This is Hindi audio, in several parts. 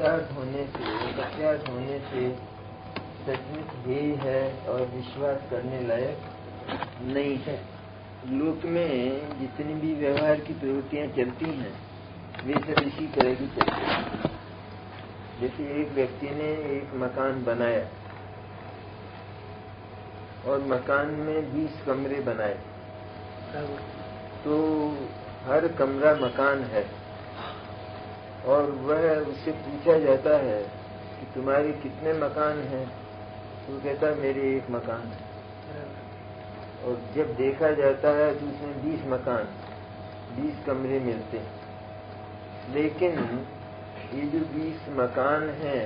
यथार्थ होने से, सत्यार्थ होने से सचमुच ध्येय है और विश्वास करने लायक नहीं है। लोक में जितनी भी व्यवहार की प्रवृत्तियां चलती हैं वे सब इसी तरह की चलती हैं। जैसे एक व्यक्ति ने एक मकान बनाया और मकान में 20 कमरे बनाए, तो हर कमरा मकान है और वह उससे पूछा जाता है कि तुम्हारे कितने मकान हैं, तो कहता है मेरे एक मकान है। और जब देखा जाता है तो उसमें 20 मकान, 20 कमरे मिलते हैं। लेकिन ये जो 20 मकान हैं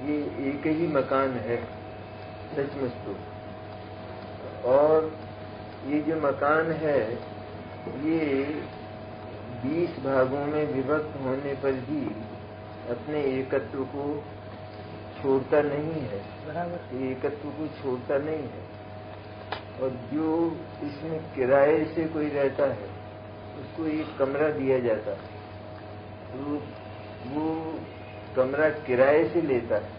ये एक ही मकान है सचमुच तो। और ये जो मकान है ये 20 भागों में विभक्त होने पर भी अपने एकत्व को छोड़ता नहीं है, एकत्व को छोड़ता नहीं है। और जो इसमें किराए से कोई रहता है उसको एक कमरा दिया जाता है, तो वो कमरा किराए से लेता है।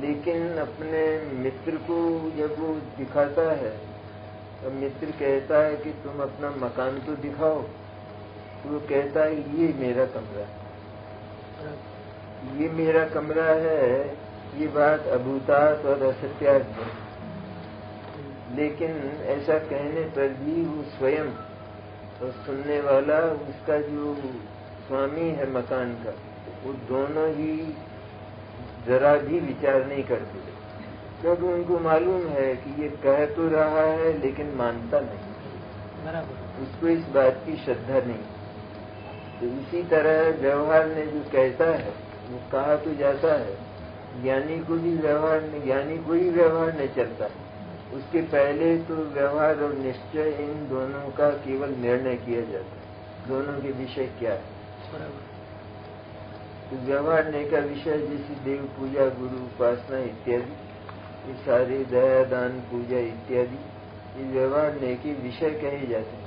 लेकिन अपने मित्र को जब वो दिखाता है तो मित्र कहता है कि तुम अपना मकान तो दिखाओ, तो वो कहता है ये मेरा कमरा है, ये मेरा कमरा है। ये बात अभूतार्थ और असत्यार्थ है। लेकिन ऐसा कहने पर भी वो स्वयं और सुनने वाला, उसका जो स्वामी है मकान का, वो दोनों ही जरा भी विचार नहीं करते, क्योंकि उनको मालूम है कि ये कह तो रहा है लेकिन मानता नहीं, उसको इस बात की श्रद्धा नहीं। तो इसी तरह व्यवहार ने जो कहता है वो कहा तो जाता है, ज्ञानी को भी व्यवहार नहीं चलता। उसके पहले तो व्यवहार और निश्चय इन दोनों का केवल निर्णय किया जाता है, दोनों के विषय क्या है। तो व्यवहारने का विषय जैसे देव पूजा, गुरु उपासना इत्यादि, ये सारे दया दान पूजा इत्यादि ये व्यवहारने के विषय कहे जाते हैं।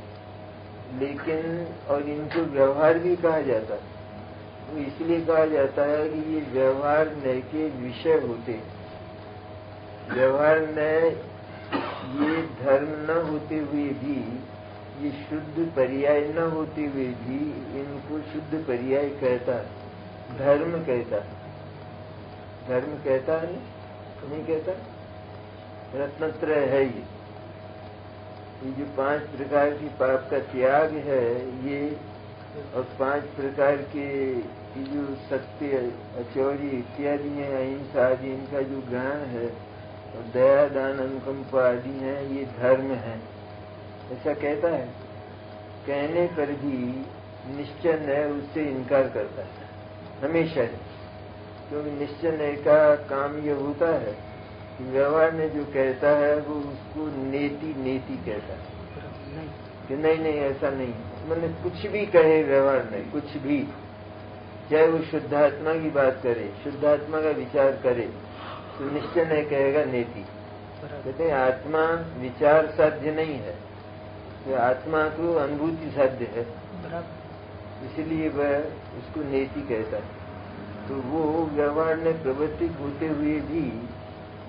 लेकिन और इनको व्यवहार भी कहा जाता है, तो इसलिए कहा जाता है कि ये व्यवहारने के विषय होते हैं। व्यवहारने ये धर्म न होते हुए भी, ये शुद्ध पर्याय न होते हुए भी इनको शुद्ध पर्याय कहता है, धर्म कहता है। धर्म कहता है नहीं कहता, रत्नत्रय है ये जो 5 प्रकार की पाप का त्याग है ये, और 5 प्रकार के जो सत्य, अचौर्य इत्यादि हैं, अहिंसा आदि, इनका जो ग्रहण है, और दया दान अनुकंपा आदि हैं, ये धर्म है, ऐसा कहता है। कहने पर भी निश्चय न उससे इनकार करता है हमेशा ही, क्योंकि निश्चय का काम ये होता है कि व्यवहार ने जो कहता है वो उसको नेति कहता है कि नहीं ऐसा नहीं। मैंने कुछ भी कहे व्यवहार ने, कुछ भी, चाहे वो शुद्धात्मा की बात करे, शुद्धात्मा का विचार करे, तो निश्चय नहीं कहेगा नेति। कहते आत्मा विचार साध्य नहीं है, तो आत्मा तो अनुभूति साध्य है, इसलिए वह उसको नेति कहता है। तो वो व्यवहार ने प्रवर्तित होते हुए भी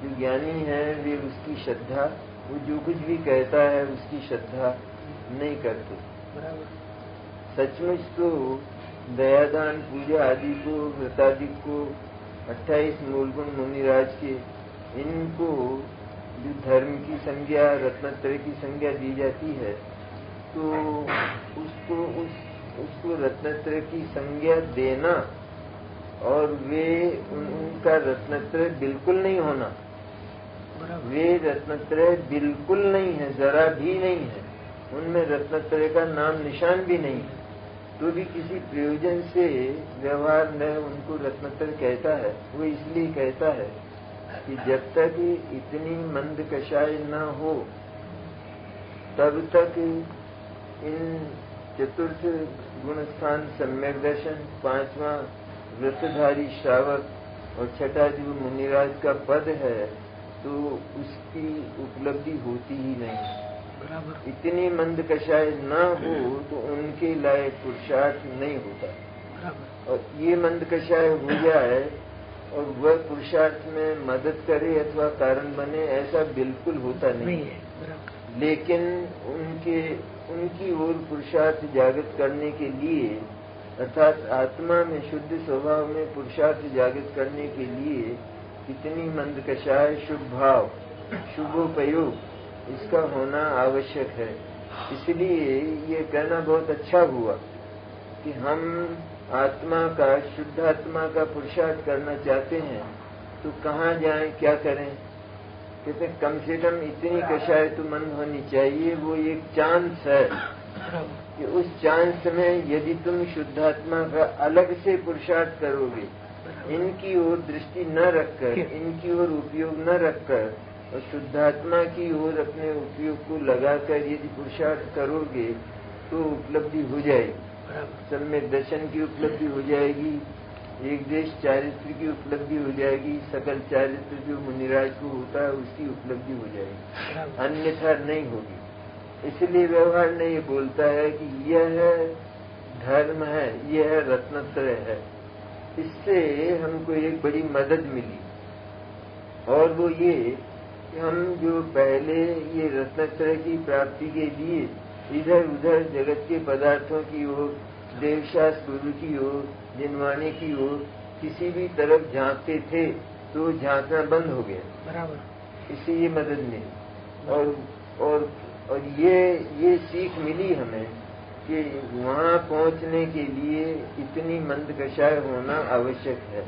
जो ज्ञानी है वे उसकी श्रद्धा, वो जो कुछ भी कहता है उसकी श्रद्धा नहीं करते। सचमुच तो दयादान पूजा आदि को, व्रतादि को, 28 मूलगुण मुनिराज के, इनको जो धर्म की संज्ञा, रत्नत्रय की संज्ञा दी जाती है, तो उसको रत्नत्रय की संज्ञा देना और वे उनका रत्नत्रय बिल्कुल नहीं होना, वे रत्नत्रय बिल्कुल नहीं है, जरा भी नहीं है, उनमें रत्नत्रय का नाम निशान भी नहीं है, तो भी किसी प्रयोजन से व्यवहार न उनको रत्नत्रय कहता है। वो इसलिए कहता है कि जब तक इतनी मंद कषाय न हो तब तक इन चतुर्थ गुणस्थान सम्यक दर्शन, 5वां व्रतधारी श्रावक और 6ठा जो मुनिराज का पद है, तो उसकी उपलब्धि होती ही नहीं। इतनी मंद कषाय न हो तो उनके लायक पुरुषार्थ नहीं होता। और ये मंद कषाय हो जाए और वह पुरुषार्थ में मदद करे अथवा कारण बने, ऐसा बिल्कुल होता नहीं है। लेकिन उनकी ओर पुरुषार्थ जागृत करने के लिए, अर्थात आत्मा में शुद्ध स्वभाव में पुरुषार्थ जागृत करने के लिए इतनी मंद कषाय, शुभ भाव, शुभोपयोग, इसका होना आवश्यक है। इसलिए ये कहना बहुत अच्छा हुआ कि हम आत्मा का, शुद्ध आत्मा का पुरुषार्थ करना चाहते हैं तो कहाँ जाएं, क्या करें। कहते कम से कम इतनी कषाय तो मंद होनी चाहिए। वो एक चांस है कि उस चांस में यदि तुम शुद्धात्मा का अलग से पुरुषार्थ करोगे, इनकी ओर दृष्टि न रखकर, इनकी ओर उपयोग न रखकर, और शुद्धात्मा की ओर अपने उपयोग को लगाकर यदि पुरुषार्थ करोगे तो उपलब्धि हो जाएगी। सम्यक दर्शन की उपलब्धि हो जाएगी, एक देश चारित्र की उपलब्धि हो जाएगी, सकल चारित्र जो मुनिराज को होता है उसकी उपलब्धि हो जाएगी, अन्यथा नहीं होगी। इसलिए व्यवहार ने ये बोलता है कि यह धर्म है, यह रत्नत्रय है। इससे हमको एक बड़ी मदद मिली, और वो ये कि हम जो पहले ये रत्नत्रय की प्राप्ति के लिए इधर उधर जगत के पदार्थों की ओर, देवशास्त्र गुरु की ओर, जिनवाणी की ओर किसी भी तरफ झांकते थे तो झांकना बंद हो गया। बराबर। इससे ये मदद मिली, और ये सीख मिली हमें कि वहाँ पहुँचने के लिए इतनी मंद कषाय होना आवश्यक है।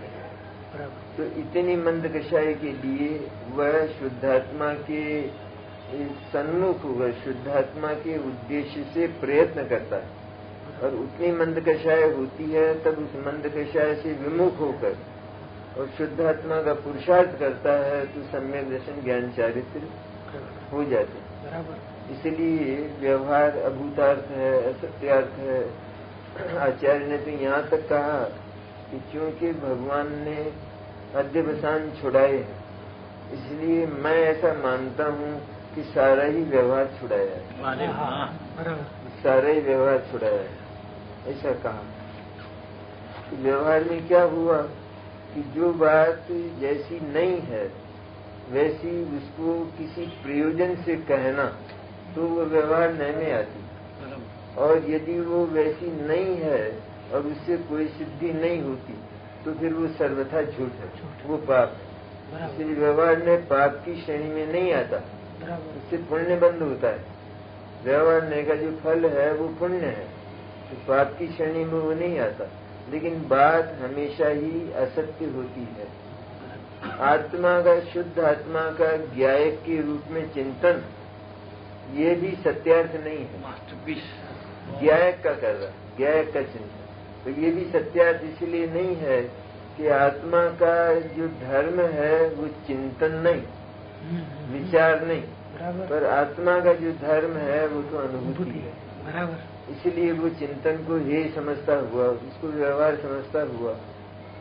तो इतनी मंद कषाय के लिए वह शुद्धात्मा के सन्मुख होकर, शुद्धात्मा के उद्देश्य से प्रयत्न करता है, और उतनी मंद कषाय होती है तब उस मंद कषाय से विमुख होकर और शुद्धात्मा का पुरुषार्थ करता है तो सम्यक दर्शन ज्ञान चारित्र हो जाते हैं। बराबर। इसलिए व्यवहार अभूतार्थ है, असत्यार्थ है। आचार्य ने तो यहाँ तक कहा कि क्योंकि भगवान ने अध्यवसान छुड़ाए हैं, इसलिए मैं ऐसा मानता हूँ कि सारा ही व्यवहार छुड़ाया है, सारा ही व्यवहार छुड़ाया है, ऐसा कहा। कि व्यवहार में क्या हुआ कि जो बात जैसी नहीं है वैसी उसको किसी प्रयोजन से कहना तो वो व्यवहार नए में आती, और यदि वो वैसी नहीं है और उससे कोई सिद्धि नहीं होती तो फिर वो सर्वथा झूठ है, वो पाप है। इसलिए व्यवहार ने पाप की श्रेणी में नहीं आता, उससे पुण्य बंद होता है। व्यवहार ने का जो फल है वो पुण्य है, तो पाप की श्रेणी में वो नहीं आता। लेकिन बात हमेशा ही असत्य होती है। आत्मा का, शुद्ध आत्मा का ज्ञायक के रूप में चिंतन ये भी सत्यार्थ नहीं है, ज्ञायक का कर रहा, ज्ञायक का चिंतन, तो ये भी सत्यार्थ इसलिए नहीं है कि आत्मा का जो धर्म है वो चिंतन नहीं, विचार नहीं, पर आत्मा का जो धर्म है वो तो अनुभूति है। बराबर। इसलिए वो चिंतन को हे समझता हुआ, उसको व्यवहार समझता हुआ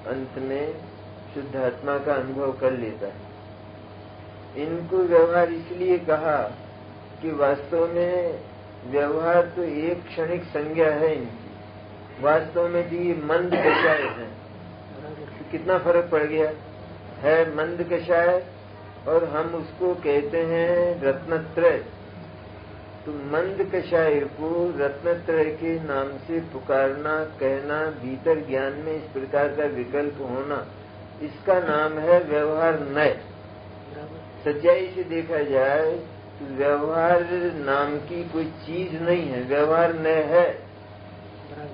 अंत में शुद्ध आत्मा का अनुभव कर लेता है। इनको व्यवहार इसलिए कहा कि वास्तव में व्यवहार तो एक क्षणिक संज्ञा है इनकी, वास्तव में भी ये मंद कषाय है। तो कितना फर्क पड़ गया है मंद कषाय, और हम उसको कहते हैं रत्नत्रय। तो मंद कषाय को रत्नत्रय के नाम से पुकारना, कहना, भीतर ज्ञान में इस प्रकार का विकल्प होना, इसका नाम है व्यवहार नय। सच्चाई से देखा जाए तो व्यवहार नाम की कोई चीज नहीं है, व्यवहार नय है,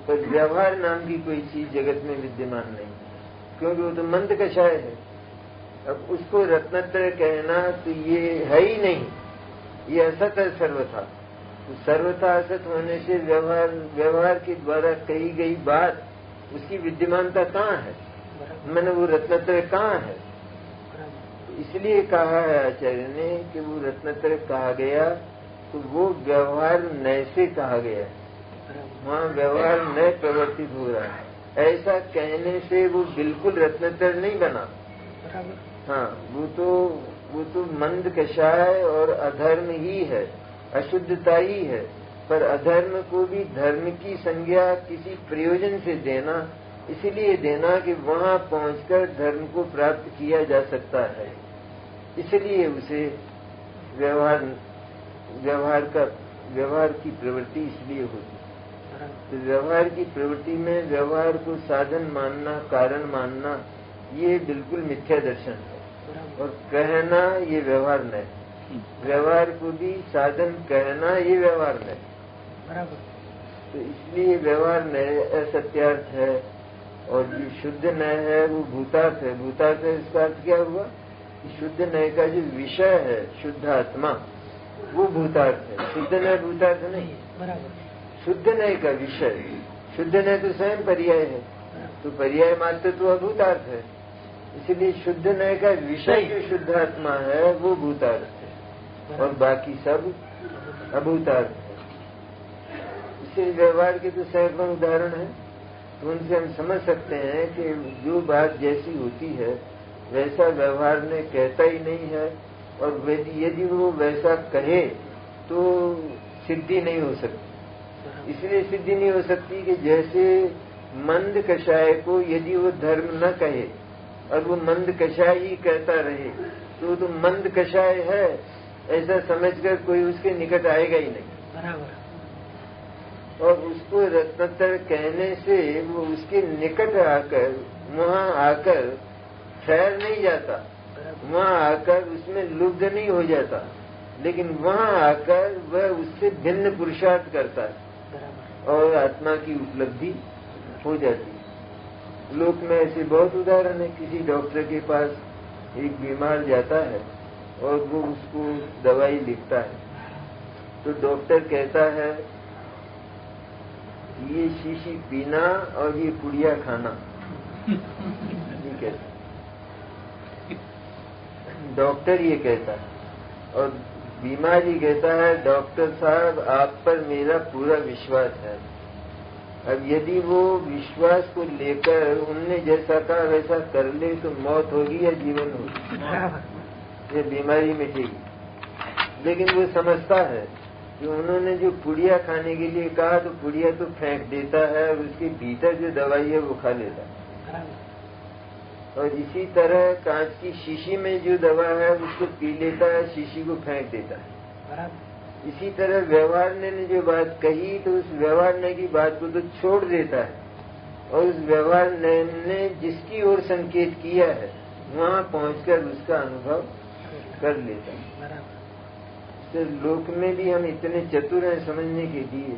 पर व्यवहार नाम की कोई चीज जगत में विद्यमान नहीं, क्योंकि वो तो मंद कषाय है। अब उसको रत्नत्रय कहना तो ये है ही नहीं, ये असत है सर्वथा। तो सर्वथा असत होने से व्यवहार के द्वारा कही गई बात, उसकी विद्यमानता कहाँ है, मैंने वो रत्नत्रय कहाँ है। इसलिए कहा है आचार्य ने कि वो रत्नत्रय कहा गया, तो वो व्यवहार नय से कहा गया, वहाँ व्यवहार नय प्रवर्तित हो रहा है। ऐसा कहने से वो बिल्कुल रत्नत्रय नहीं बना। हाँ, वो तो मंद कषाय और अधर्म ही है, अशुद्धता ही है। पर अधर्म को भी धर्म की संज्ञा किसी प्रयोजन से देना, इसलिए देना कि वहां पहुंचकर धर्म को प्राप्त किया जा सकता है। इसलिए उसे व्यवहार की प्रवृत्ति इसलिए होती है। तो व्यवहार की प्रवृत्ति में व्यवहार को साधन मानना, कारण मानना, ये बिल्कुल मिथ्या दर्शन है। और कहना ये व्यवहार नहीं, व्यवहार को भी साधन कहना ये व्यवहार नहीं। तो इसलिए व्यवहार नय असत्यार्थ है, और जो शुद्ध नय है वो भूतार्थ है। भूतार्थ है, इसका अर्थ क्या हुआ कि शुद्ध नय का जो विषय है शुद्ध आत्मा, वो भूतार्थ है। शुद्ध नय भूतार्थ नहीं, शुद्ध नय का विषय। शुद्ध नय तो स्वयं पर्याय है, तो पर्याय मात्र तो अभूतार्थ है। इसलिए शुद्ध नय का विषय जो शुद्ध आत्मा है वो भूतार्थ है, और बाकी सब अभूतार्थ है। इसलिए व्यवहार के तो सैकड़ों उदाहरण है, तो उनसे हम समझ सकते हैं कि जो बात जैसी होती है वैसा व्यवहार ने कहता ही नहीं है, और यदि वो वैसा कहे तो सिद्धि नहीं हो सकती। इसलिए सिद्धि नहीं हो सकती कि जैसे मंद कषाय को यदि वो धर्म न कहे और वो मंद कषाय ही कहता रहे तो मंद कषाय है ऐसा समझकर कोई उसके निकट आएगा ही नहीं। और उसको रत्नतर कहने से वो उसके निकट आकर, वहां आकर ठहर नहीं जाता, वहां आकर उसमें लुब्ध नहीं हो जाता, लेकिन वहां आकर वह उससे भिन्न पुरुषार्थ करता है और आत्मा की उपलब्धि हो जाती है। लोक में ऐसे बहुत उदाहरण है। किसी डॉक्टर के पास एक बीमार जाता है और वो उसको दवाई लिखता है, तो डॉक्टर कहता है ये शीशी पीना और ये पुड़िया खाना, ठीक है, डॉक्टर ये कहता है। और बीमार ही कहता है डॉक्टर साहब आप पर मेरा पूरा विश्वास है। अब यदि वो विश्वास को लेकर उनने जैसा कहा वैसा कर ले तो मौत होगी या जीवन होगी, ये बीमारी मिटेगी। लेकिन वो समझता है कि उन्होंने जो पुड़िया खाने के लिए कहा तो पुड़िया तो फेंक देता है और उसके भीतर जो दवाई है वो खा लेता है। और इसी तरह कांच की शीशी में जो दवा है उसको पी लेता है, शीशी को फेंक देता है। इसी तरह व्यवहार ने जो बात कही तो उस व्यवहार ने की बात को तो छोड़ देता है, और उस व्यवहार ने जिसकी ओर संकेत किया है वहां पहुंचकर उसका अनुभव कर लेता है। तो लोक में भी हम इतने चतुर हैं समझने के लिए,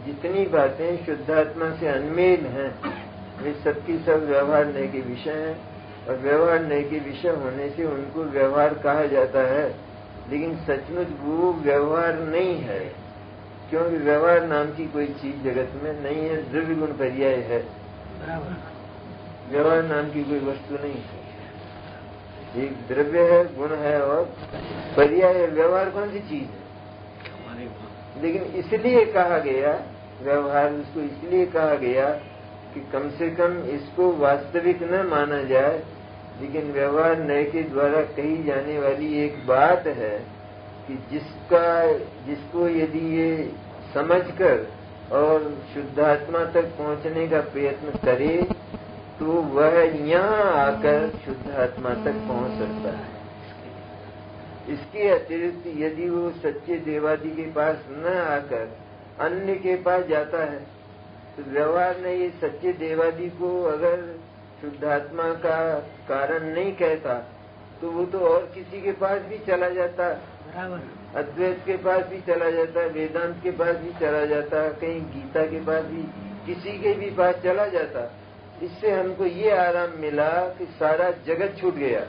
जितनी बातें शुद्धात्मा से अनमेल हैं वे सबकी सब व्यवहार नय के विषय हैं, और व्यवहार नय के विषय होने से उनको व्यवहार कहा जाता है। लेकिन सचमुच वो व्यवहार नहीं है, क्योंकि व्यवहार नाम की कोई चीज जगत में नहीं है, द्रव्य गुण पर्याय है। व्यवहार नाम की कोई वस्तु नहीं है, एक द्रव्य है, गुण है और पर्याय है। व्यवहार कौन सी चीज है? लेकिन इसलिए कहा गया व्यवहार, उसको इसलिए कहा गया कि कम से कम इसको वास्तविक न माना जाए, लेकिन व्यवहार नय के द्वारा कही जाने वाली एक बात है कि जिसको यदि ये समझकर और शुद्धात्मा तक पहुंचने का प्रयत्न करे तो वह यहाँ आकर शुद्धात्मा तक पहुंच सकता है। इसके अतिरिक्त यदि वो सच्चे देवादि के पास न आकर अन्य के पास जाता है तो व्यवहार ने ये सच्चे देवादि को अगर शुद्धात्मा का कारण नहीं कहता तो वो तो और किसी के पास भी चला जाता, अद्वैत के पास भी चला जाता, वेदांत के पास भी चला जाता, कहीं गीता के पास भी, किसी के भी पास चला जाता। इससे हमको ये आराम मिला कि सारा जगत छूट गया,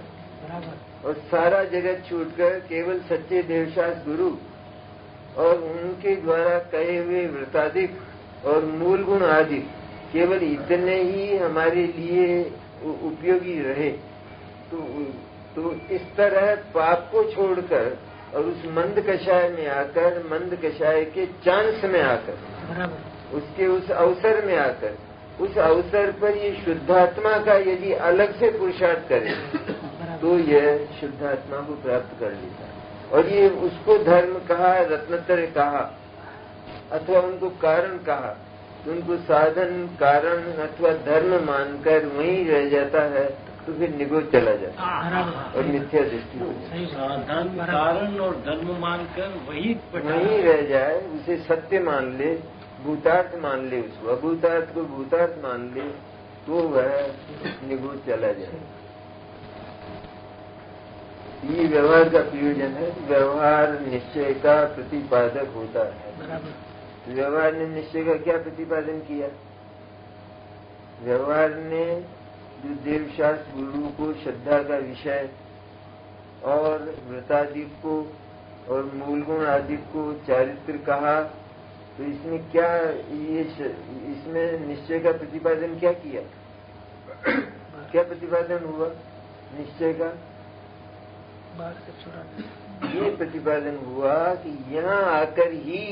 और सारा जगत छूटकर केवल सच्चे देवशास्त्र गुरु और उनके द्वारा कहे हुए व्रताधिक और मूल गुण आदि केवल इतने ही हमारे लिए उपयोगी रहे। तो इस तरह पाप को छोड़कर और उस मंद कषाय में आकर, मंद कषाय के चांस में आकर, उसके उस अवसर में आकर, उस अवसर पर ये शुद्धात्मा का यदि अलग से पुरुषार्थ करे तो यह शुद्धात्मा को प्राप्त कर लेता है। और ये उसको धर्म कहा, रत्नत्रय कहा, अथवा उनको कारण कहा, तो उनको साधन कारण अथवा धर्म मानकर वहीं रह जाता है, तो फिर निगोच चला जाता है और मिथ्या दृष्टि हो जाती है। साधन कारण और धर्म मानकर वहीं रह जाए, उसे सत्य मान ले, भूतार्थ मान ले, उसको अभूतार्थ को भूतार्थ मान ले, तो वह निगोच चला जाए। ये व्यवहार का प्रयोजन है। व्यवहार निश्चय का प्रतिपादक होता है। व्यवहार ने निश्चय का क्या प्रतिपादन किया? व्यवहार ने जो देवशास्त्र गुरु को श्रद्धा का विषय और व्रतादि को और मूल गुण आदि को चारित्र कहा, तो इसमें क्या इसमें निश्चय का प्रतिपादन क्या किया? क्या प्रतिपादन हुआ निश्चय का? ये प्रतिपादन हुआ कि यहाँ आकर ही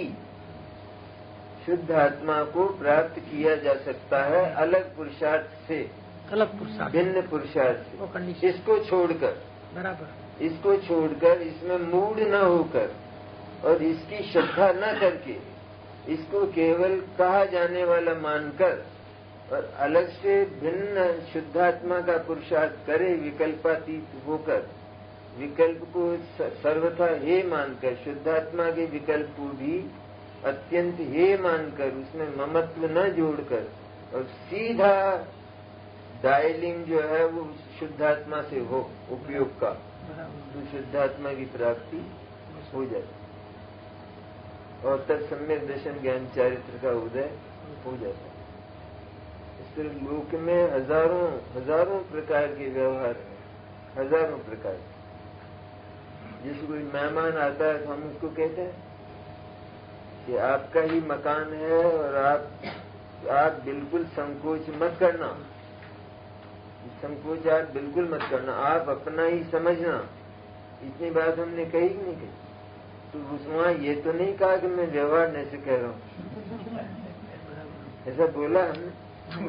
शुद्ध आत्मा को प्राप्त किया जा सकता है, अलग पुरुषार्थ से, भिन्न पुरुषार्थ से, इसको छोड़कर इसमें मूढ़ न होकर और इसकी श्रद्धा न करके, इसको केवल कहा जाने वाला मानकर और अलग से भिन्न शुद्धात्मा का पुरुषार्थ करे, विकल्पातीत होकर, विकल्प को सर्वथा हे मानकर, शुद्धात्मा के विकल्प को भी अत्यंत हे मानकर, उसमें ममत्व न जोड़कर और सीधा डायलिंग जो है वो शुद्धात्मा से हो उपयोग का, तो शुद्धात्मा की प्राप्ति हो जाती और तत्सम्यक दर्शन ज्ञान चारित्र का उदय हो जाता है। इस तरह लोक में हजारों प्रकार के व्यवहार हैं, हजारों प्रकार के। जैसे कोई मेहमान आता है तो हम उसको कहते हैं कि आपका ही मकान है और आप बिल्कुल संकोच मत करना, संकोच आप बिल्कुल मत करना, आप अपना ही समझना। इतनी बात हमने कही कि नहीं कही? तो वहाँ ये तो नहीं कहा कि मैं व्यवहार नहीं से कह रहा हूँ, ऐसा बोला हमने।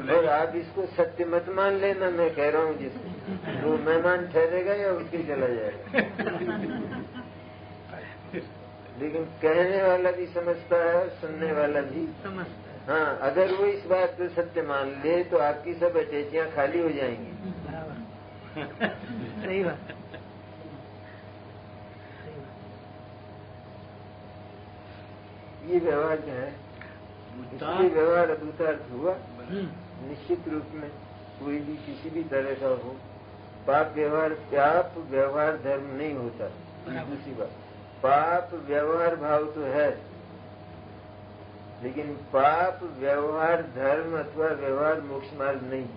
और आप इसको सत्य मत मान लेना, मैं कह रहा हूँ जिसको, वो मेहमान ठहरेगा या उठ के चला जाएगा। लेकिन कहने वाला भी समझता है, सुनने वाला भी समझता है। हाँ, अगर वो इस बात को सत्य मान ले तो आपकी सब अटैचियां खाली हो जाएंगी। सही बात। ये व्यवहार क्या है? इसलिए व्यवहार अभूतार्थ हुआ। निश्चित रूप में कोई भी किसी भी तरह का हो, पाप व्यवहार धर्म नहीं होता। दूसरी बात, पाप व्यवहार भाव तो है, लेकिन पाप व्यवहार धर्म अथवा व्यवहार मोक्ष मार्ग नहीं।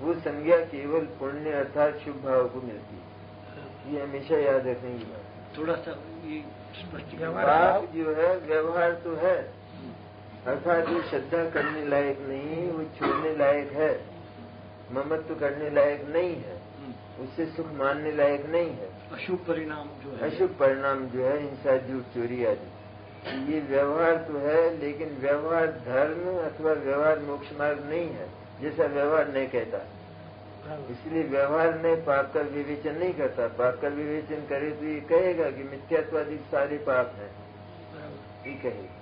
वो संज्ञा केवल पुण्य अर्थात शुभ भाव को मिलती है। ये हमेशा याद रखने की बात। थोड़ा सा ये पाप जो है व्यवहार तो है, अर्थात वो श्रद्धा करने लायक नहीं, वो छोड़ने लायक है, ममत्व करने लायक नहीं है, उससे सुख मानने लायक नहीं है। अशुभ परिणाम जो है हिंसा, झूठ, चोरी आदि, ये व्यवहार तो है, लेकिन व्यवहार धर्म अथवा व्यवहार मोक्ष मार्ग नहीं है, जैसा व्यवहार नहीं कहता। इसलिए व्यवहार ने पाप का विवेचन नहीं करता। पाप का विवेचन करे तो ये कहेगा कि मिथ्यात्वादी सारे पाप हैं, ये कहेगा।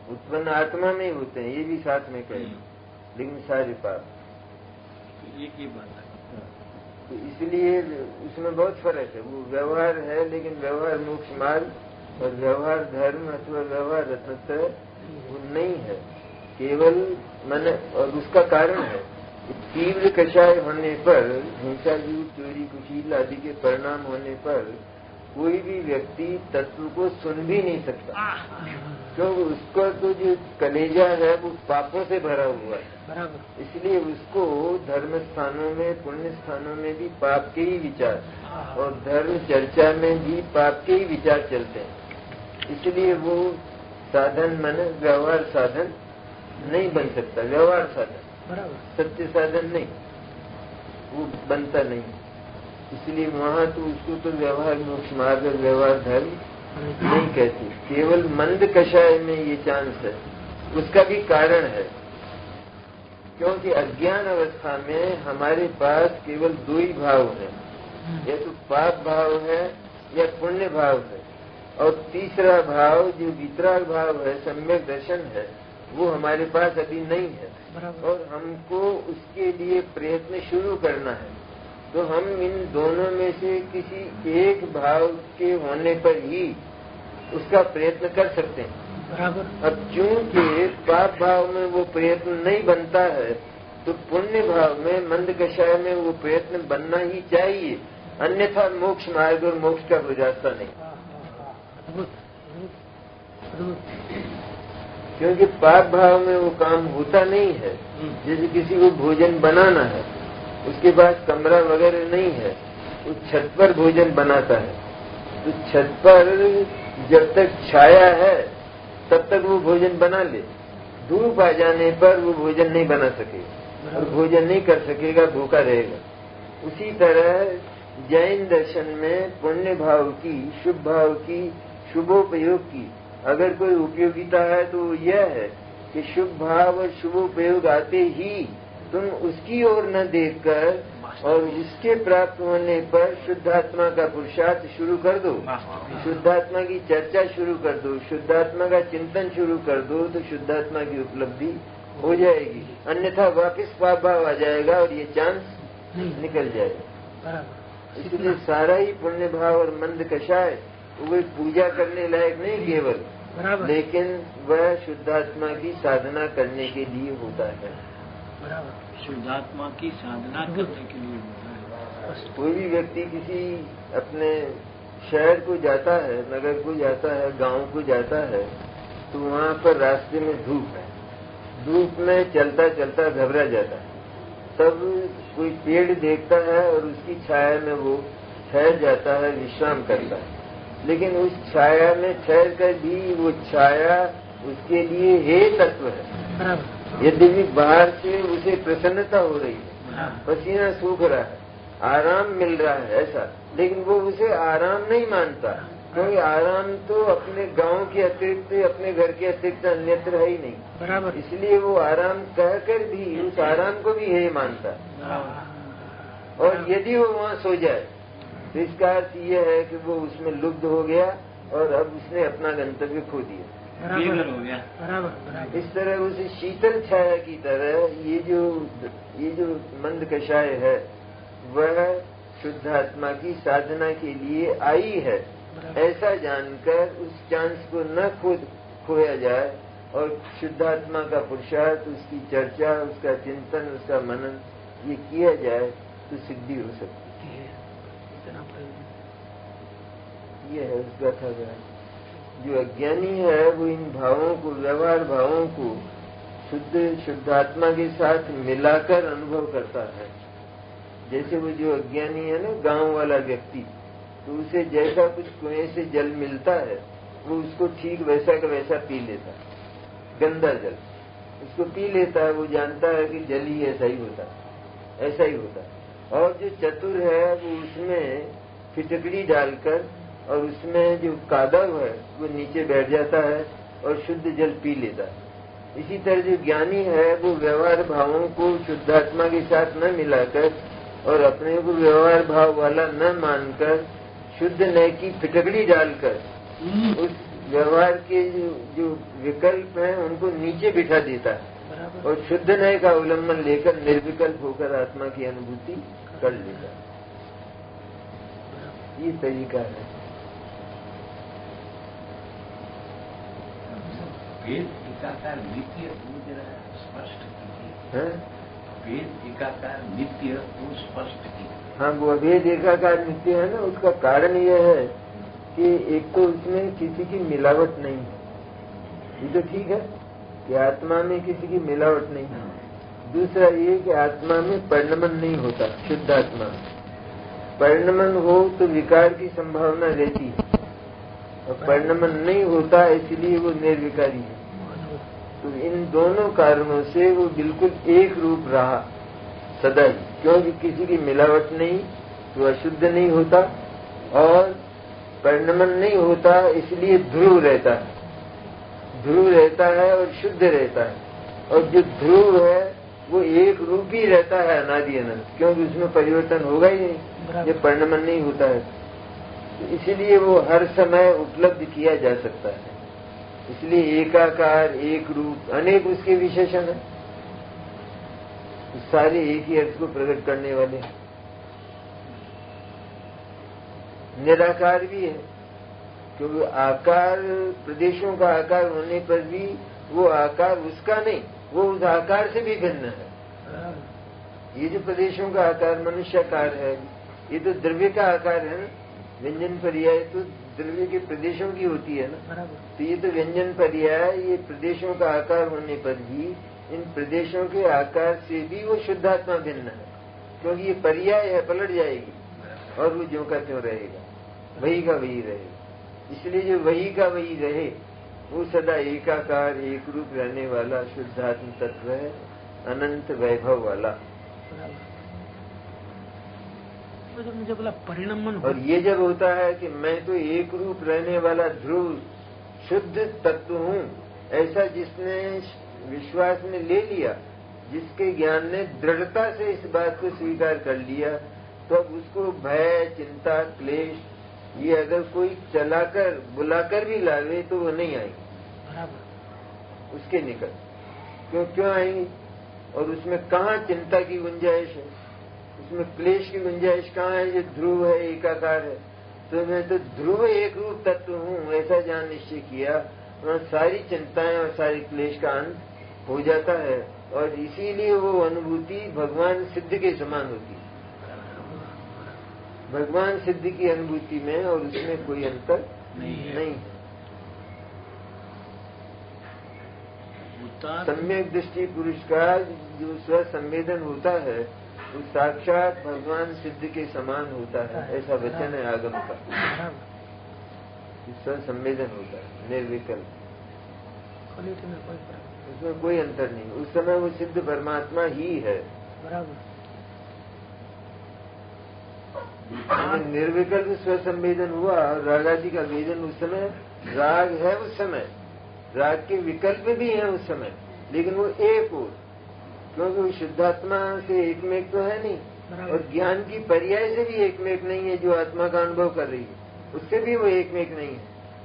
उत्पन्न आत्मा में होते हैं, ये भी साथ में कहेगा, लेकिन सारे पाप एक ही बात है। तो इसलिए उसमें बहुत फर्क है। वो व्यवहार है, लेकिन व्यवहार मोक्ष मार्ग और व्यवहार धर्म अथवा व्यवहार रत्नत्र वो नहीं है, केवल मन। और उसका कारण है तीव्र कषाय होने पर, हिंसा, झूठ, चोरी, कुशील आदि के परिणाम होने पर कोई भी व्यक्ति तत्व को सुन भी नहीं सकता, क्योंकि उसका तो जो कलेजा है वो पापों से भरा हुआ है। इसलिए उसको धर्म स्थानों में, पुण्य स्थानों में भी पाप के ही विचार और धर्म चर्चा में भी पाप के ही विचार चलते हैं। इसलिए वो साधन मन व्यवहार साधन नहीं बन सकता। व्यवहार साधन सत्य साधन नहीं, वो बनता नहीं। इसलिए वहाँ तो उसको तो व्यवहार मोक्ष मार्ग और व्यवहार धर्म नहीं कहते, केवल मंद कषाय में ये चांस है। उसका भी कारण है, क्योंकि अज्ञान अवस्था में हमारे पास केवल दो ही भाव है, या तो पाप भाव है या पुण्य भाव है। और तीसरा भाव जो वितराग भाव है, सम्यक दर्शन है, वो हमारे पास अभी नहीं है और हमको उसके लिए प्रयत्न शुरू करना है। तो हम इन दोनों में से किसी एक भाव के होने पर ही उसका प्रयत्न कर सकते हैं। अब चूंकि पाप भाव में वो प्रयत्न नहीं बनता है, तो पुण्य भाव में, मंद कषाय में वो प्रयत्न बनना ही चाहिए, अन्यथा मोक्ष मार्ग और मोक्ष का कोई रास्ता नहीं। क्योंकि पाप भाव में वो काम होता नहीं है। जैसे किसी को भोजन बनाना है, उसके पास कमरा वगैरह नहीं है, वो छत पर भोजन बनाता है। तो छत पर जब तक छाया है तब तक वो भोजन बना ले, धूप आ जाने पर वो भोजन नहीं बना सकेगा और भोजन नहीं कर सकेगा, भूखा रहेगा। उसी तरह जैन दर्शन में पुण्य भाव की, शुभ भाव की, शुभोपयोग की अगर कोई उपयोगिता है तो यह है कि शुभ भाव और शुभोपयोग आते ही तुम उसकी ओर न देखकर और उसके प्राप्त होने पर शुद्धात्मा का पुरुषार्थ शुरू कर दो, शुद्धात्मा की चर्चा शुरू कर दो, शुद्धात्मा का चिंतन शुरू कर दो, तो शुद्धात्मा की उपलब्धि हो जाएगी। अन्यथा वापस पाप भाव आ जाएगा और ये चांस निकल जाएगा। इसलिए सारा ही पुण्य भाव और मंद कषाय वो पूजा करने लायक नहीं केवल, लेकिन वह शुद्धात्मा की साधना करने के लिए होता है। शुद्धात्मा की साधना करने के लिए होता है। कोई भी व्यक्ति किसी अपने शहर को जाता है, नगर को जाता है, गांव को जाता है, तो वहाँ पर रास्ते में धूप है, धूप में चलता चलता घबरा जाता है। तब कोई पेड़ देखता है और उसकी छाया में वो ठहर जाता है, विश्राम करता है। लेकिन उस छाया में ठहर कर भी वो छाया उसके लिए हे तत्व है। यद्यपि बाहर से उसे प्रसन्नता हो रही है, पसीना सूख रहा है, आराम मिल रहा है ऐसा, लेकिन वो उसे आराम नहीं मानता, क्योंकि आराम तो अपने गांव के अतिरिक्त, अपने घर के अतिरिक्त अन्यत्र है ही नहीं। इसलिए वो आराम कहकर भी उस आराम को भी हे मानता। और यदि वो वहाँ सो जाए तो इसका अर्थ यह है कि वो उसमें लुप्त हो गया और अब उसने अपना गंतव्य खो दिया, हो गया। इस तरह उस शीतल छाया की तरह ये जो मंद कषाय है वह शुद्धात्मा की साधना के लिए आई है, ऐसा जानकर उस चांस को न खुद खोया जाए और शुद्धात्मा का पुरुषार्थ, उसकी चर्चा, उसका चिंतन, उसका मनन ये किया जाए तो सिद्धि हो सकती है। ये है उस गाथा का। जो अज्ञानी है वो इन भावों को, व्यवहार भावों को शुद्धात्मा के साथ मिलाकर अनुभव करता है। जैसे वो जो अज्ञानी है ना, गांव वाला व्यक्ति, तो उसे जैसा कुछ कुएं से जल मिलता है वो उसको ठीक वैसा का वैसा पी लेता है, गंदा जल उसको पी लेता है। वो जानता है कि जल ही ऐसा ही होता है, ऐसा ही होता है। और जो चतुर है वो उसमें फिटकड़ी डालकर और उसमें जो कादव है वो नीचे बैठ जाता है और शुद्ध जल पी लेता है। इसी तरह जो ज्ञानी है वो व्यवहार भावों को शुद्धात्मा के साथ न मिलाकर और अपने को व्यवहार भाव वाला न मानकर शुद्ध नय की फिटकड़ी डालकर उस व्यवहार के जो विकल्प हैं उनको नीचे बिठा देता है और शुद्ध नय का अवलंबन लेकर निर्विकल्प होकर आत्मा की अनुभूति कर लेता है। ये तरीका है। वेद एकाकार नित्य स्पष्ट कीजिए। वेद एकाकार नित्य को स्पष्ट कीजिए। हाँ, वो अभेद एकाकार नित्य है ना, उसका कारण यह है कि एक तो उसमें किसी की मिलावट नहीं है, ये तो ठीक है कि आत्मा में किसी की मिलावट नहीं है। दूसरा ये कि आत्मा में परिणमन नहीं होता। शुद्ध आत्मा परिणमन हो तो विकार की संभावना रहती है और परिणमन नहीं होता, इसलिए वो निर्विकारी है। तो इन दोनों कारणों से वो बिल्कुल एक रूप रहा सदा ही, क्योंकि किसी की मिलावट नहीं तो अशुद्ध नहीं होता और परिणमन नहीं होता, इसलिए ध्रुव रहता है, ध्रुव रहता है और शुद्ध रहता है। और जो ध्रुव है वो एक रूप ही रहता है अनादि अनंत, क्योंकि उसमें परिवर्तन होगा ही नहीं, ये परिणमन नहीं होता है। तो इसीलिए वो हर समय उपलब्ध किया जा सकता है। इसलिए एकाकार, एक रूप, अनेक उसके विशेषण है, सारे एक ही अर्थ को प्रकट करने वाले। निराकार भी है, क्योंकि आकार, प्रदेशों का आकार होने पर भी वो आकार उसका नहीं, वो उस आकार से भी भिन्न है। ये जो प्रदेशों का आकार मनुष्याकार है, ये तो द्रव्य का आकार है ना। व्यंजन पर्याय तो द्रव्य के प्रदेशों की होती है ना। तो ये तो व्यंजन पर्याय, ये प्रदेशों का आकार होने पर भी इन प्रदेशों के आकार से भी वो शुद्धात्मा भिन्न है, क्योंकि ये पर्याय है, पलट जाएगी और वो ज्यों का त्यों रहेगा, वही का वही रहेगा। इसलिए जो वही का वही रहे वो सदा एकाकार, एक रूप रहने वाला शुद्धात्म तत्व है, अनंत वैभव वाला। तो मुझे बोला परिणमन, और ये जब होता है कि मैं तो एक रूप रहने वाला ध्रुव शुद्ध तत्व हूँ, ऐसा जिसने विश्वास में ले लिया, जिसके ज्ञान ने दृढ़ता से इस बात को स्वीकार कर लिया, तो अब उसको भय, चिंता, क्लेश ये अगर कोई चलाकर बुलाकर भी लावे तो वो नहीं आएंगे उसके निकट। क्यों आएंगे? और उसमें कहाँ चिंता की गुंजाइश है, उसमें क्लेश की गुंजाइश कहाँ है? जो ध्रुव है, एकाकार है। तो मैं तो ध्रुव एक रूप तत्व हूँ ऐसा जान निश्चय किया, वहाँ सारी चिंताएं और सारी क्लेश का अंत हो जाता है। और इसीलिए वो अनुभूति भगवान सिद्ध के समान होती है। भगवान सिद्ध की अनुभूति में और उसमें कोई अंतर नहीं है। सम्यक दृष्टि पुरुष का जो स्व संवेदन होता है वो साक्षात भगवान सिद्ध के समान होता है, ऐसा वचन है आगम का। स्व संवेदन होता है निर्विकल्प, उसमें कोई अंतर नहीं। उस समय वो सिद्ध परमात्मा ही है। निर्विकल्प स्व संवेदन हुआ, रागादि का वेदन उस समय, राग है उस समय, राग के विकल्प भी हैं उस समय, लेकिन वो एक हो, क्योंकि वो शुद्धात्मा से एकमेक तो है नहीं, और ज्ञान की पर्याय से भी एकमेक नहीं है। जो आत्मा का अनुभव कर रही है उससे भी वो एकमेक नहीं है।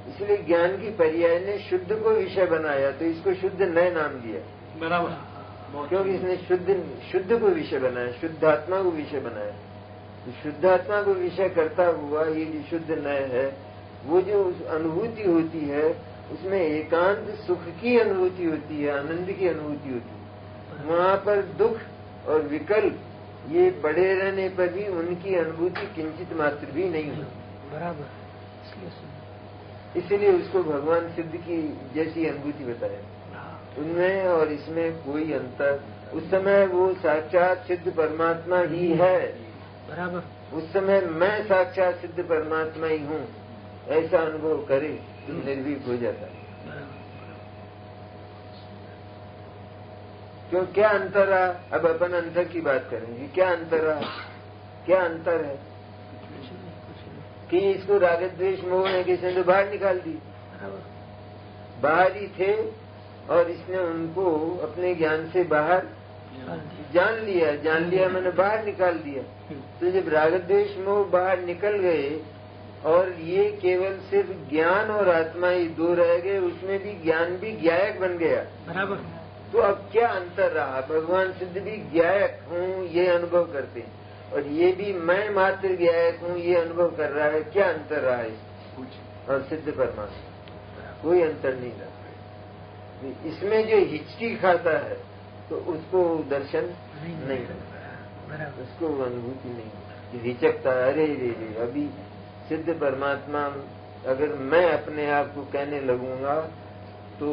इसलिए ज्ञान की पर्याय ने शुद्ध को विषय बनाया, तो इसको शुद्ध नए नाम दिया। बराबर, क्योंकि इसने शुद्ध को विषय बनाया, शुद्धात्मा को विषय बनाया। तो शुद्धात्मा को विषय करता हुआ ये जो शुद्ध नय है, वो जो अनुभूति होती है उसमें एकांत सुख की अनुभूति होती है, आनंद की अनुभूति होती है। वहाँ पर दुख और विकल्प ये पड़े रहने पर भी उनकी अनुभूति किंचित मात्र भी नहीं होती। बराबर, इसलिए उसको भगवान सिद्ध की जैसी अनुभूति बताया। उनमें और इसमें कोई अंतर, उस समय वो साक्षात सिद्ध परमात्मा ही है। बराबर, उस समय मैं साक्षात सिद्ध परमात्मा ही हूँ ऐसा अनुभव करे तो निर्भीक हो जाता है। क्यों, क्या अंतर रहा? अब अपन अंतर की बात करेंगे। क्या अंतर रहा? क्या अंतर है कि इसको राग द्वेष मोह ने किसी ने बाहर निकाल दी, बाहर ही थे और इसने उनको अपने ज्ञान से बाहर जान लिया, मैंने बाहर निकाल दिया। तो जब राग द्वेष मोह बाहर निकल गए और ये केवल सिर्फ ज्ञान और आत्मा ही दो रह गए, उसमें भी ज्ञान भी ज्ञायक बन गया। बराबर, तो अब क्या अंतर रहा? भगवान सिद्ध भी ज्ञायक हूँ ये अनुभव करते हैं, और ये भी मैं मात्र ज्ञायक हूँ ये अनुभव कर रहा है। क्या अंतर रहा है और सिद्ध परमात्मा? कोई अंतर नहीं रहा। इसमें जो हिचकी खाता है तो उसको दर्शन नहीं होता, उसको अनुभूति नहीं, हिचकता है। अरे रे रे, अभी सिद्ध परमात्मा अगर मैं अपने आप को कहने लगूंगा तो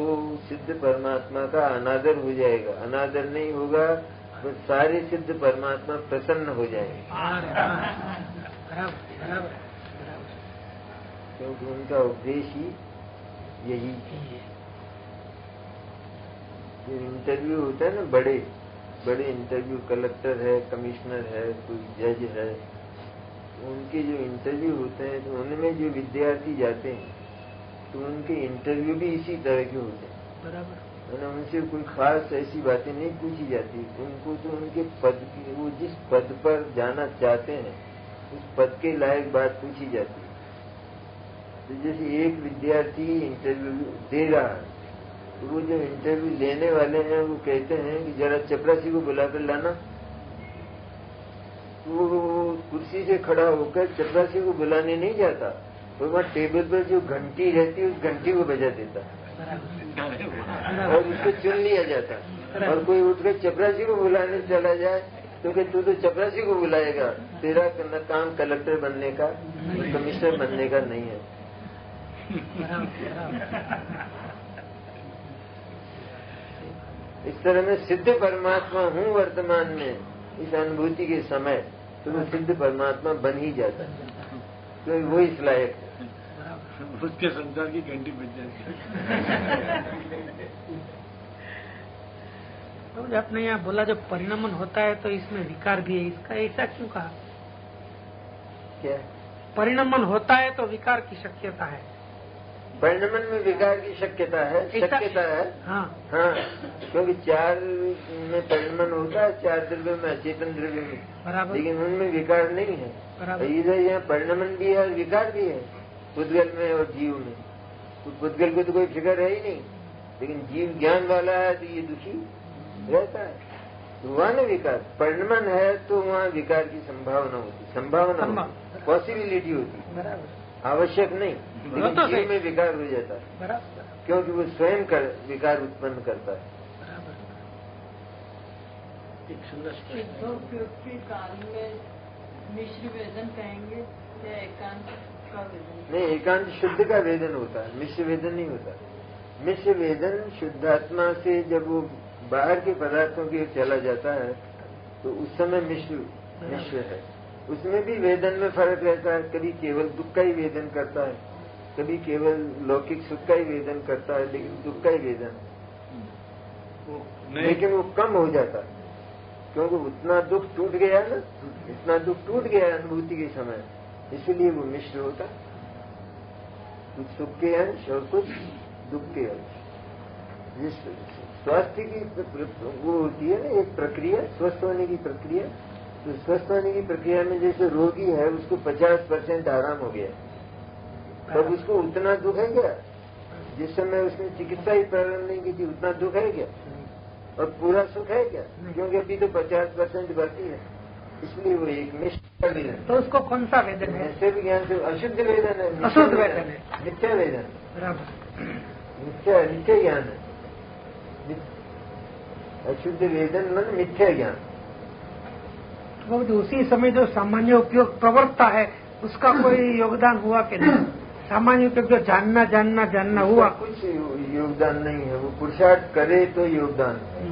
सिद्ध परमात्मा का अनादर हो जाएगा। अनादर नहीं होगा तो सारे सिद्ध परमात्मा प्रसन्न हो जाएंगे, क्योंकि उनका उपदेश ही यही है। इंटरव्यू होता है ना, बड़े बड़े इंटरव्यू, कलेक्टर है, कमिश्नर है, कोई जज है, उनके जो इंटरव्यू होते हैं तो उनमें जो विद्यार्थी जाते हैं तो उनके इंटरव्यू भी इसी तरह के होते हैं। बराबर, उनसे कोई खास ऐसी बातें नहीं पूछी जाती। उनको तो उनके पद की, वो जिस पद पर जाना चाहते हैं उस पद के लायक बात पूछी जाती है। तो जैसे एक विद्यार्थी इंटरव्यू दे रहा है, तो वो जो इंटरव्यू लेने वाले हैं वो कहते हैं कि जरा चपरासी को बुला कर लाना। तो वो कुर्सी से खड़ा होकर चपरासी को बुलाने नहीं जाता, तो वहाँ टेबल पर जो घंटी रहती है उस घंटी को बजा देता और उसको चुन लिया जाता। और कोई उठकर चपरासी को बुलाने चला जाए क्योंकि तू तो चपरासी को बुलाएगा, तेरा काम कलेक्टर बनने का, कमिश्नर बनने का नहीं है। इस तरह मैं सिद्ध परमात्मा हूँ वर्तमान में, इस अनुभूति के समय, तो वो सिद्ध परमात्मा बन ही जाता है, तो वो इस लायक है। उसके संसार की घंटी बज जाती है। तो आपने यहाँ बोला जब परिणमन होता है तो इसमें विकार भी है, इसका ऐसा क्यों कहा? क्या परिणमन होता है तो विकार की शक्यता है? परिणमन में विकार की शक्यता है, शक्यता है। हाँ हाँ, क्योंकि 4 में परिणमन होता है, 4 द्रव्य में, अचेतन द्रव्य में, बराबर, लेकिन उनमें विकार नहीं है। इधर यहाँ परिणमन भी है और विकार भी है, पुद्गल में और जीव में। तो पुद्गल को तो कोई फिक्र है ही नहीं, लेकिन जीव ज्ञान वाला है तो ये दुखी रहता है, तो वहाँ न विकार। परिणमन है तो वहाँ विकार की संभावना होती, संभावना पॉसिबिलिटी होती, आवश्यक नहीं, लेकिन तो जीव में विकार हो जाता है, क्योंकि वो स्वयं विकार उत्पन्न करता है। के काल में मिश्र वेदन कहेंगे या एकांत का वेदन? नहीं, एकांत शुद्ध का वेदन होता है, मिश्र वेदन नहीं होता। मिश्र वेदन शुद्धात्मा से जब वो बाहर के पदार्थों की ओर चला जाता है तो उस समय मिश्र है। उसमें भी वेदन में फर्क रहता है, कभी केवल दुख का ही वेदन करता है, कभी केवल लौकिक सुख का ही वेदन करता है, लेकिन दुख का ही वेदन, लेकिन वो कम हो जाता है, क्योंकि उतना दुख टूट गया ना, इतना दुख टूट गया अनुभूति के समय, इसलिए वो मिश्र होता, कुछ सुख के अंश और कुछ दुख के अंश। जिस स्वास्थ्य की वो होती है ना एक प्रक्रिया, स्वस्थ होने की प्रक्रिया, तो स्वस्थ होने की प्रक्रिया में जैसे रोगी है उसको 50% आराम हो गया, तब उसको उतना दुख है क्या? जिस समय उसने चिकित्सा ही प्रारंभ नहीं की थी उतना दुख है क्या? और पूरा सुख है क्या? क्योंकि अभी तो 50% बाकी है, इसलिए वो एक मिश्र वेदन। तो उसको कौन सा वेदन है? ऐसे भी ज्ञान से अशुद्ध वेदन है, अशुद्ध वेदन है, मिथ्या वेदन, बराबर, नित्य ज्ञान है। अशुद्ध वेदन मन मिथ्या ज्ञान। तो उसी समय जो सामान्य उपयोग प्रवर्तता है उसका कोई योगदान हुआ कि नहीं? सामान्य उपयोग जो जानना हुआ, कुछ योगदान नहीं है, वो पुरुषार्थ करे तो योगदान है,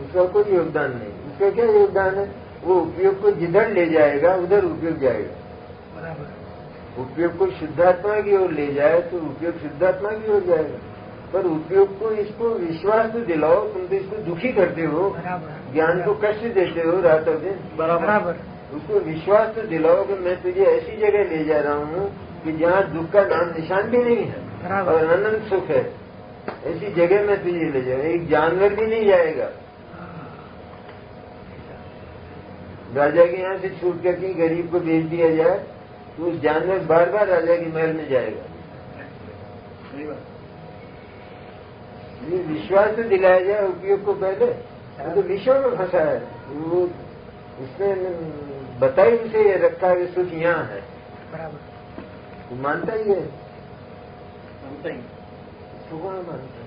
उसका कोई योगदान नहीं। उसका क्या योगदान है? वो उपयोग को जिधर ले जाएगा उधर उपयोग जाएगा। बराबर, उपयोग को शुद्धात्मा की ओर ले जाए तो उपयोग शुद्धात्मा की ओर जाएगा, पर उपयोग को इसको विश्वास तो दिलाओ, तुम तो इसको दुखी करते हो, ज्ञान को कष्ट देते हो रातों दिन, बराबर, उसको विश्वास तो दिलाओ कि मैं तुझे ऐसी जगह ले जा रहा हूँ कि जहाँ दुख का नाम निशान भी नहीं है और अनंत सुख है, ऐसी जगह में तुझे ले जाऊँ। एक जानवर भी नहीं जाएगा। राजा के यहाँ से छूट कर के गरीब को बेच दिया जाए तो उस जानवर बार बार राजा के महल में जाएगा। ये विश्वास तो दिलाया जाए उपयोग को पहले, तो विश्व में फंसा है वो, उसने बताई उसे ये रखा है सुख यहाँ है, वो मानता ही है, सुख में मानता है।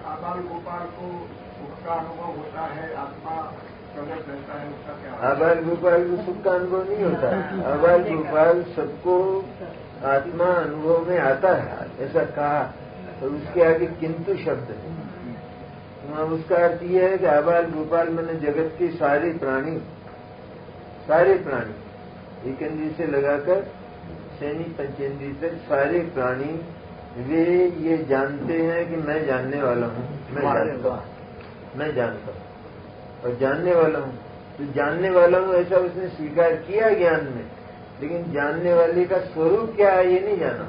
आबाल गोपाल को सुख का अनुभव होता है, आत्मा प्रकट रहता है, उसका क्या? आबाल गोपाल को सुख का अनुभव नहीं होता है। आबाल गोपाल सबको आत्मा अनुभव में आता है ऐसा कहा, तो उसके आगे किंतु शब्द है। वहाँ उसका अर्थ यह है कि आबाल गोपाल मैंने जगत के सारे प्राणी एक इंद्रिय से लगाकर शैनी पंचेंद्रिय तक सारे प्राणी वे ये जानते हैं कि मैं जानने वाला हूँ, मैं जानता हूँ और जानने वाला हूँ। तो जानने वाला हूँ ऐसा उसने स्वीकार किया ज्ञान में, लेकिन जानने वाले का स्वरूप क्या है ये नहीं जाना,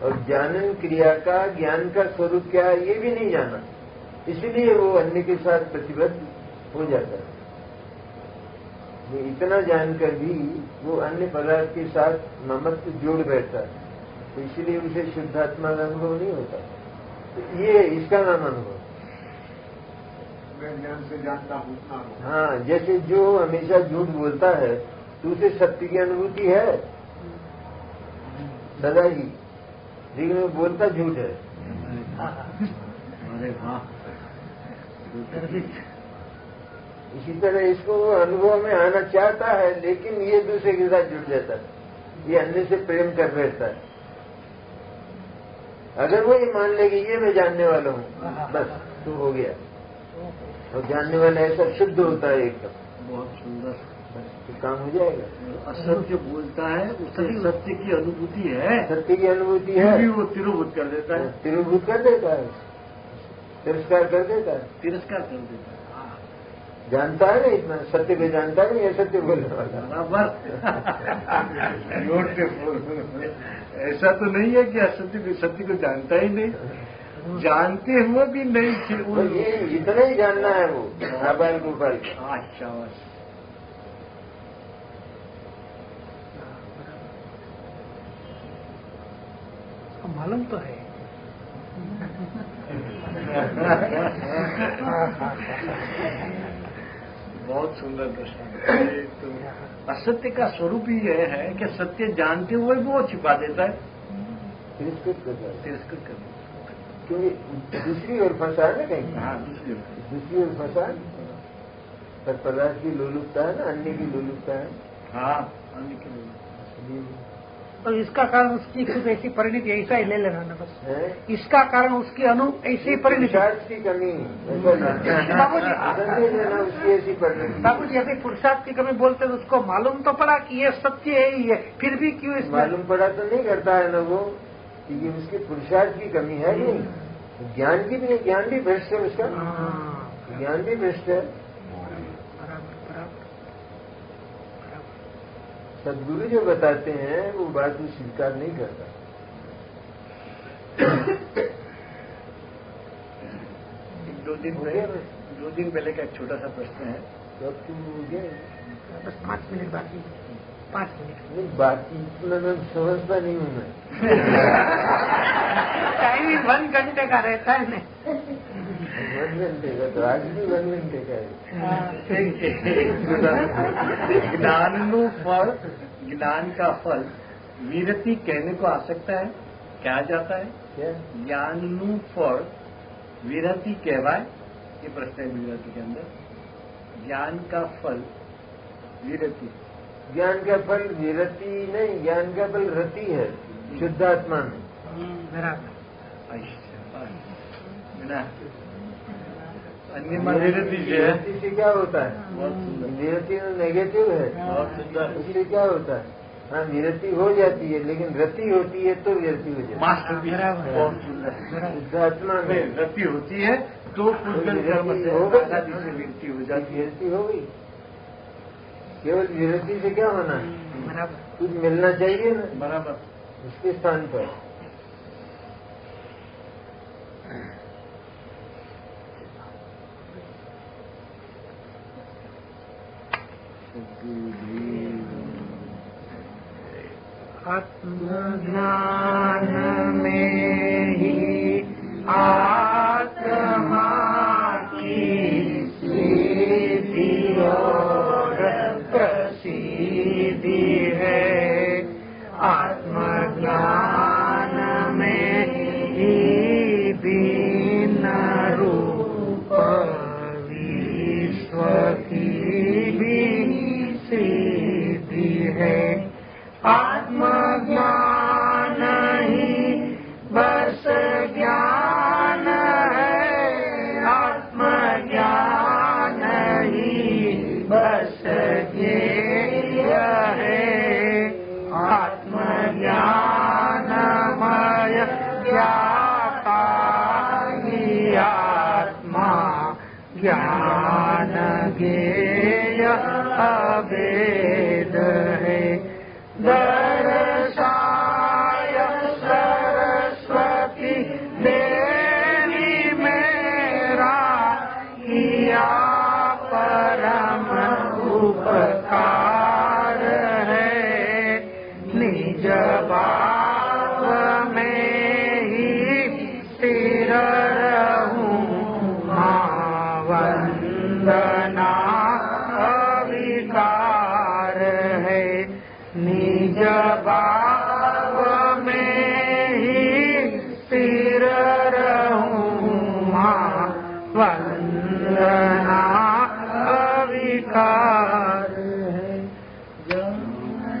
और जानन क्रिया का ज्ञान का स्वरूप क्या है ये भी नहीं जाना, इसलिए वो अन्य के साथ प्रतिबद्ध हो जाता है। वो इतना जानकर भी वो अन्य पदार्थ के साथ ममत्व जोड़ बैठता है, तो इसलिए उसे शुद्धात्मा का अनुभव नहीं होता। तो ये इसका नाम अनुभव। मैं ज्ञान से जानता हूँ। हाँ, जैसे जो हमेशा झूठ बोलता है तो उसे सत्य की अनुभूति है सदा ही, लेकिन वो बोलता झूठ है। अरे वाह। इसी तरह इसको वो अनुभव में आना चाहता है, लेकिन ये दूसरे के साथ जुड़ जाता है, ये अन्य से प्रेम कर बैठता है। अगर वो ये मान ले कि ये मैं जानने वाला हूँ, बस तो हो गया। और जानने वाला ऐसा शुद्ध होता है एकदम, बहुत सुंदर, तो काम हो जाएगा। असत्य बोलता है, उसे सत्य की अनुभूति है, सत्य की अनुभूति है, भी वो तिरोभूत कर देता है, तिरोभूत कर देता है, तिरस्कार कर देता है, तिरस्कार कर देता है। जानता है ना इतना, सत्य को जानता नहीं है, सत्य बोलने वाला बराबर। ऐसा तो नहीं है कि असत्य सत्य को जानता ही नहीं, जानते हुए भी नहीं थे वो ये इतना ही जानना है वो आबाल गोपाल। अच्छा, मालूम तो है। बहुत सुंदर प्रश्न। तो असत्य का स्वरूप ही यह है कि सत्य जानते हुए भी वो छिपा देता है, तिरस्कृत करता है, तिरस्कृत कर देता है, क्योंकि दूसरी ओर फंसा है ना कहीं। हाँ, दूसरी ओर फंसा पर पदार्थ की लोलुपता है ना, अन्य की लोलुपता है। हाँ, अन्य के लिए। तो इसका कारण उसकी खुद ऐसी परिणति, ऐसा ही ले लेना ना बस है? इसका कारण उसकी ऐसी ही परिणति। पुरुषार्थ की कमी, लेना उसकी ऐसी परिणति। बाबू जी, अभी पुरुषार्थ की कमी बोलते तो उसको मालूम तो पड़ा कि ये सत्य है ही है, फिर भी क्यों इसमें मालूम पड़ा तो नहीं करता है ना वो, क्योंकि उसके पुरुषार्थ की कमी है नहीं, ज्ञान की भी नहीं, ज्ञान भी भ्रष्ट है उसका, ज्ञान भी भ्रष्ट है। सदगुरु जो बताते हैं वो बात वो स्वीकार नहीं करता। दो दिन पहले का एक छोटा सा प्रश्न है। तो अब तुम हो गए बस 5 मिनट बाकी, 5 मिनट नहीं, बाकी इतना मैं समझता नहीं हूँ मैं। टाइमिंग 1 घंटे का रहता है ना। 1 घंटे का, तो आज भी 1 घंटे का है। ज्ञान का फल विरति कहने को आ सकता है, क्या जाता है? क्या ज्ञान फल विरति कहवाए, ये प्रश्न है विरति के अंदर। ज्ञान का फल विरति, ज्ञान का फल विरति नहीं, ज्ञान का फल रति है शुद्धात्मा में। अन्य विरति से क्या होता है? विरति नेगेटिव है, उससे क्या होता है? हाँ, विरति हो जाती है, लेकिन रति होती है तो विरति हो जाती है। मास्टर भी बहुत सुंदर। शुद्धात्मा में रति होती है तो पुष्कल कर्म से विरति हो जाती है। विरति हो गई। केवल विरति से क्या होना है? कुछ मिलना चाहिए ना, बराबर, उसके स्थान पर। आत्मज्ञान में ही आत्मा की सिद्धि और प्रसिद्धि है। आत्मज्ञान में ही भिन्न रूप विश्व की भी सिद्धि है। आत्मज्ञान ही बस ज्ञान है, आत्मज्ञान ही बस ज्ञेय है। आत्मज्ञानमय ज्ञाता ही आत्मा ज्ञान ज्ञेय अभेद है। दर्शाय सरस्वती देवी मेरा किया परम उपकार।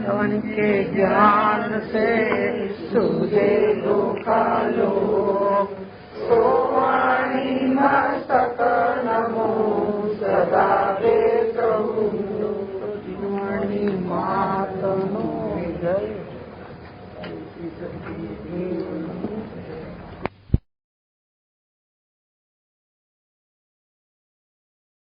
श्रवण के ज्ञान से सूझे दुखालो सोवाणी मस्तक नमो सदा वे प्रभु वाणी मातनो जय